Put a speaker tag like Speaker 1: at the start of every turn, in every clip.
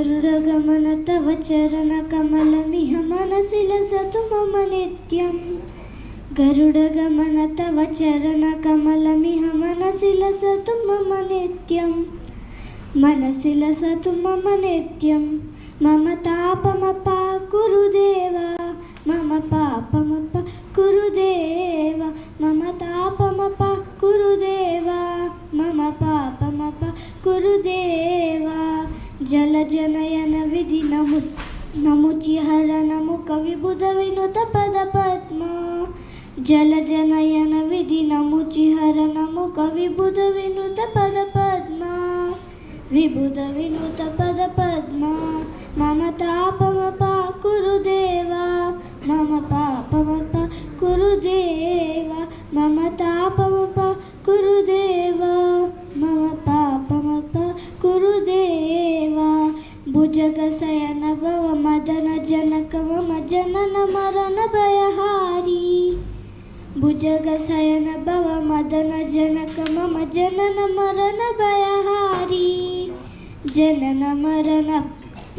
Speaker 1: गरुडगमन तव चरणकमलमिह मनसि लसतु मम नित्यं। गरुडगमन तव चरणकमलमिह मनसि लसतु मम नित्यं। मनसि लसतु मम नित्यं। मम तापमपाकुरु देवा, मम पापमपाकुरु देवा, मम तापमपाकुरु देवा, मम पापमपाकुरु देवा। जलजनयन विधि नमुचिहर नमुक विबुध विनुत पद पद्मा। जलजनयन विधि नमुचिहर नमुक विबुध विनुत पद पद्मा। विबुध विनुत पद पद्मा। मम तापमपाकुरु देवा, मम पापमपाकुरु देवा, मम तापमपाकुरु देवा, मम पापमपाकुरु देवा। भुजगशयन भव मदन जनक मम जनन मरण भयहारी। भुजगशयन भव मदन जनक मम जनन मरण भयहारी। जनन मरण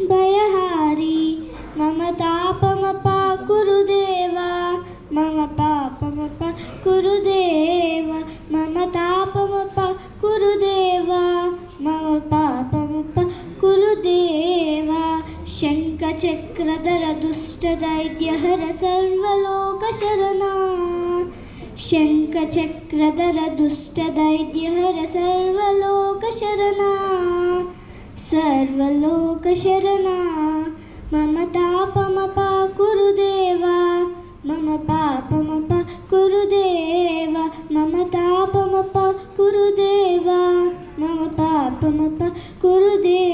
Speaker 1: भयहारी। मम तापमपाकुरु देवा, मम पापमपाकुरु देवा, मम तापमपाकुरु देवा, मम पापमपाकुरु देवा। शङ्खचक्रधर दुष्टदैत्यहर सर्वलोकशरणा। शङ्खचक्रधर दुष्टदैत्यहर सर्वलोकशरणा। सर्वलोकशरणा। मम तापमपाकुरु देवा, मम पापमपाकुरु देवा, मम तापमपाकुरु देवा, मम पापमपाकुरु देवा।